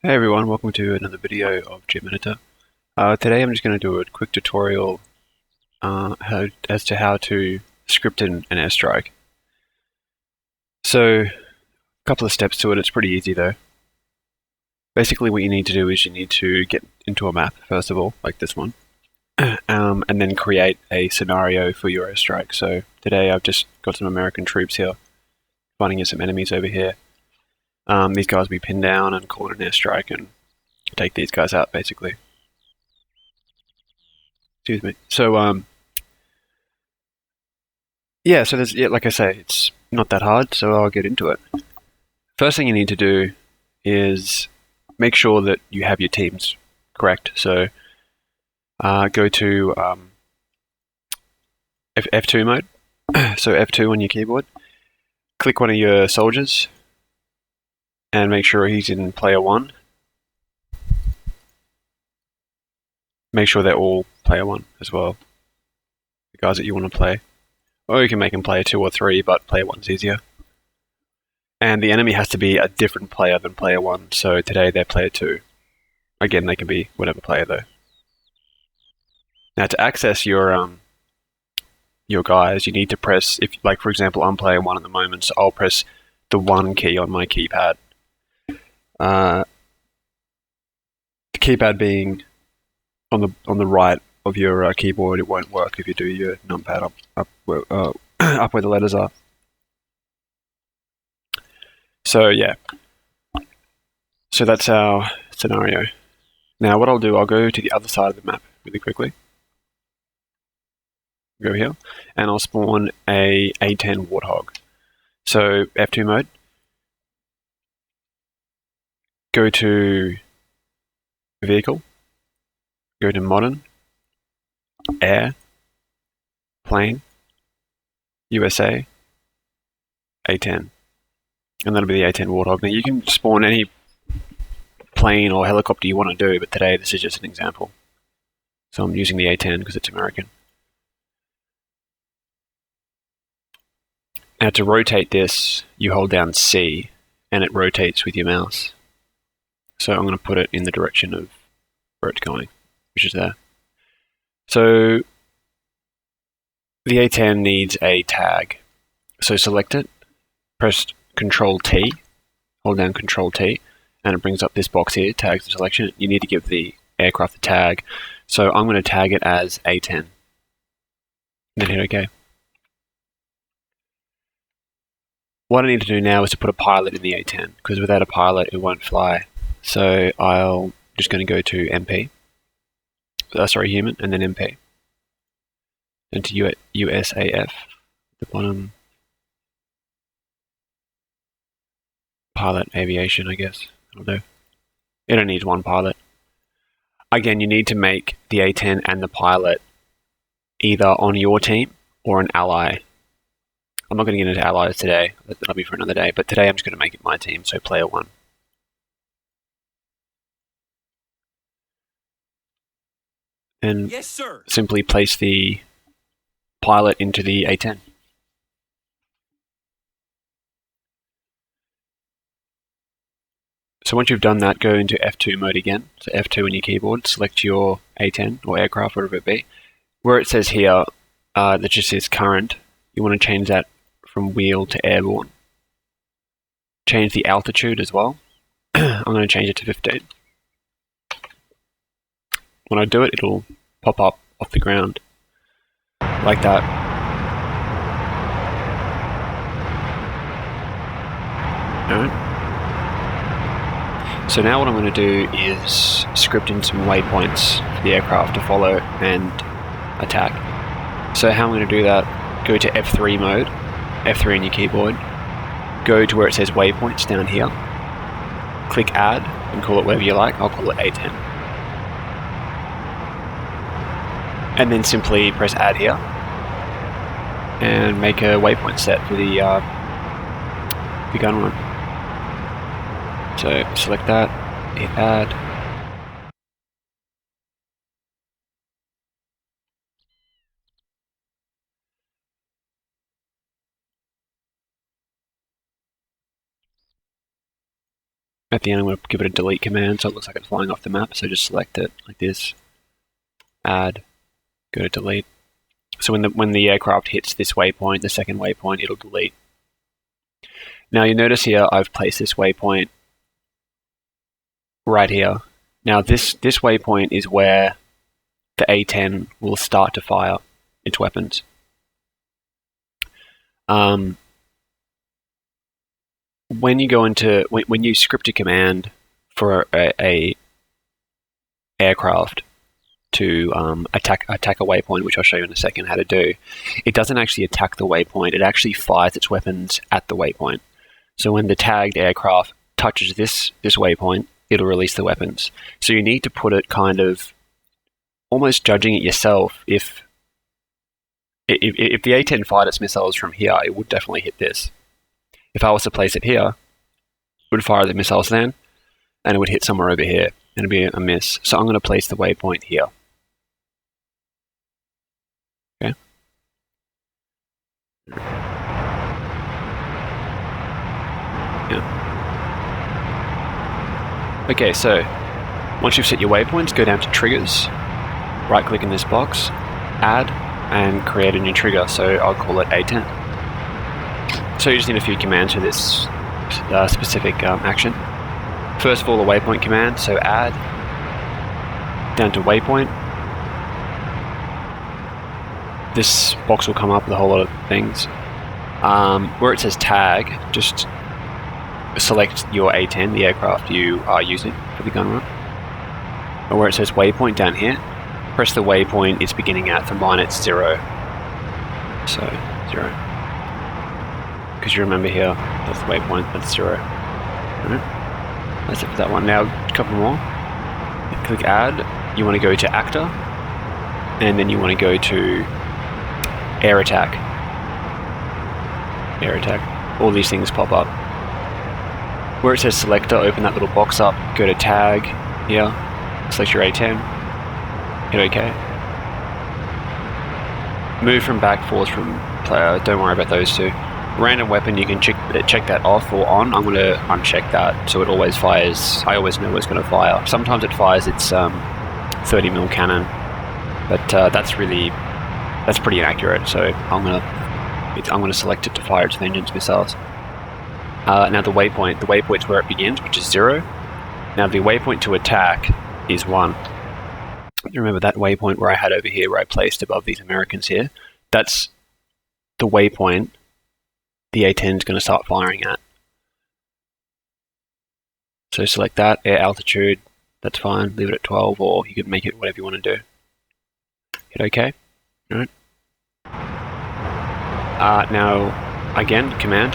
Hey everyone, welcome to another video of Gminitor. Today I'm just going to do a quick tutorial as to how to script an airstrike. So, a couple of steps to it, it's pretty easy though. Basically what you need to do is you need to get into a map, first of all, like this one, and then create a scenario for your airstrike. So today I've just got some American troops here, fighting some enemies over here. These guys will be pinned down and call it an airstrike and take these guys out basically. Excuse me. So, yeah, so like I say, it's not that hard, so I'll get into it. First thing you need to do is make sure that you have your teams correct. So go to F2 mode, so F2 on your keyboard. Click one of your soldiers and make sure he's in player 1. Make sure they're all player 1 as well, the guys that you want to play. Or you can make them player 2 or 3, but player 1's easier. And the enemy has to be a different player than player 1, so today they're player 2. Again, they can be whatever player though. Now to access your guys, you need to press, if like for example I'm player 1 at the moment, so I'll press the 1 key on my keypad. The keypad being on the right of your keyboard, it won't work if you do your numpad up where the letters are. So yeah, so that's our scenario. Now what I'll do, I'll go to the other side of the map really quickly. Go here, and I'll spawn a A10 Warthog. So F2 mode, go to vehicle, go to modern, air, plane, USA, A10. And that'll be the A10 Warthog. Now you can spawn any plane or helicopter you want to do, but today this is just an example. So I'm using the A10 because it's American. Now to rotate this, you hold down C and it rotates with your mouse. So I'm going to put it in the direction of where it's going, which is there. So the A10 needs a tag. So select it, press Control T, hold down Control T, and it brings up this box here, tags the selection. You need to give the aircraft a tag. So I'm going to tag it as A10. Then hit OK. What I need to do now is to put a pilot in the A10, because without a pilot it won't fly. So I'll just going to go to MP, human, and then MP. And to USAF, the bottom. Pilot aviation, I guess. It'll do. It only needs one pilot. Again, you need to make the A10 and the pilot either on your team or an ally. I'm not going to get into allies today. That'll be for another day. But today I'm just going to make it my team, so player 1. And yes, sir. Simply place the pilot into the A10. So once you've done that, go into F2 mode again. So F2 on your keyboard, select your A10 or aircraft, whatever it be. Where it says here that just says current, you want to change that from wheel to airborne. Change the altitude as well. I'm going to change it to 15. When I do it, it'll pop up off the ground like that. Alright. So now what I'm going to do is script in some waypoints for the aircraft to follow and attack. So how I'm going to do that, go to F3 mode, F3 on your keyboard, go to where it says waypoints down here, click add and call it whatever you like. I'll call it A10. And then simply press add here and make a waypoint set for the Gunrun. So select that, hit add. At the end, I'm going to give it a delete command so it looks like it's flying off the map. So just select it like this, add, go to delete. So when the aircraft hits this waypoint, the second waypoint, it'll delete. Now you notice here I've placed this waypoint right here. Now this waypoint is where the A-10 will start to fire its weapons. When you go into when you script a command for a aircraft to attack a waypoint, which I'll show you in a second how to do, it doesn't actually attack the waypoint. It actually fires its weapons at the waypoint. So when the tagged aircraft touches this waypoint, it'll release the weapons. So you need to put it kind of almost judging it yourself. If the A-10 fired its missiles from here, it would definitely hit this. If I was to place it here, it would fire the missiles then, and it would hit somewhere over here, and it'd be a miss. So I'm going to place the waypoint here. Okay. Yeah. Okay, so once you've set your waypoints, go down to triggers, right-click in this box, add, and create a new trigger. So I'll call it A-10. So you just need a few commands for this specific action. First of all, a waypoint command, so add, down to waypoint. This box will come up with a whole lot of things. Where it says tag, just select your A-10, the aircraft you are using for the gun run. And where it says waypoint down here, press the waypoint it's beginning at. For mine it's 0. So 0. Because you remember here, that's the waypoint, that's 0. Alright. That's it for that one. Now, a couple more. Click add. You want to go to actor, and then you want to go to air attack. Air attack. All these things pop up. Where it says selector, open that little box up, go to tag here, select your A-10, hit OK. Move from back, forwards from player, don't worry about those two. Random weapon, you can check that off or on. I'm going to uncheck that so it always fires. I always know it's going to fire. Sometimes it fires its 30mm cannon, but that's pretty inaccurate. So I'm going to select it to fire its vengeance missiles. Now the waypoint's where it begins, which is 0. Now the waypoint to attack is 1. Remember that waypoint where I had over here, where I placed above these Americans here? That's the waypoint the A-10 is going to start firing at. So select that, air altitude, that's fine, leave it at 12, or you can make it whatever you want to do. Hit OK. Alright. Now, again, command,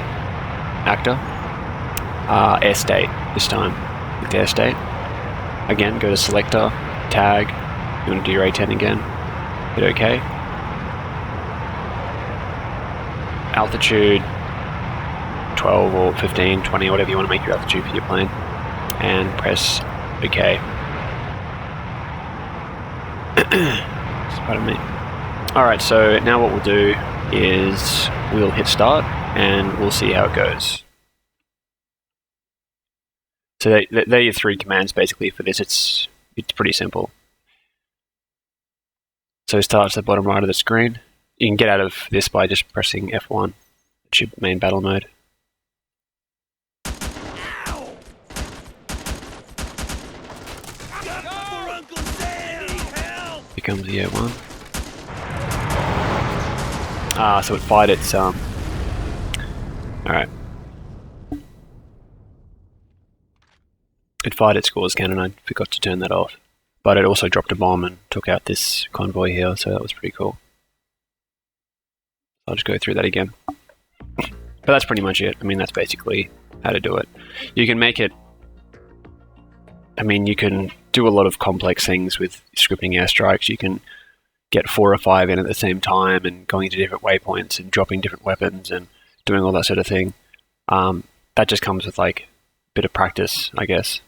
actor, air state this time, with air state. Again, go to selector, tag, you want to do your A-10 again, hit OK. Altitude, 12 or 15, 20, whatever you want to make your altitude for your plane, and press OK. Pardon me. Alright, so now what we'll do is we'll hit start and we'll see how it goes. So they're your 3 commands basically for this. It's pretty simple. So starts at the bottom right of the screen. You can get out of this by just pressing F1. It's your main battle mode. Here comes the A1. So it fired its alright. It fired its Sqaud cannon. I forgot to turn that off. But it also dropped a bomb and took out this convoy here, so that was pretty cool. I'll just go through that again. But that's pretty much it. I mean, that's basically how to do it. You can make it... I mean, you can do a lot of complex things with scripting airstrikes. You can get 4 or 5 in at the same time and going to different waypoints and dropping different weapons and doing all that sort of thing. That just comes with, like, a bit of practice, I guess.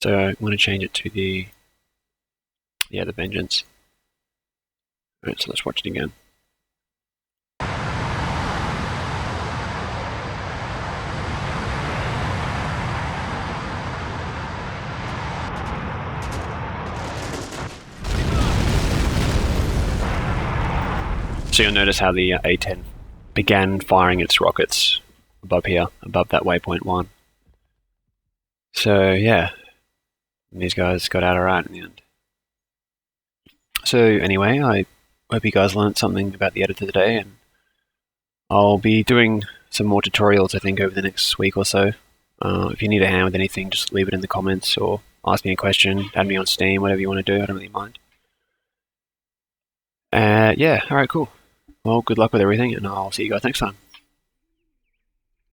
So I'm going to change it to the vengeance. Alright, so let's watch it again. So you'll notice how the A-10 began firing its rockets above here, above that waypoint 1. So yeah, these guys got out alright in the end. So anyway, I hope you guys learned something about the editor today, and I'll be doing some more tutorials, I think, over the next week or so. If you need a hand with anything, just leave it in the comments or ask me a question, add me on Steam, whatever you want to do, I don't really mind. Yeah, alright, cool. Well, good luck with everything, and I'll see you guys next time.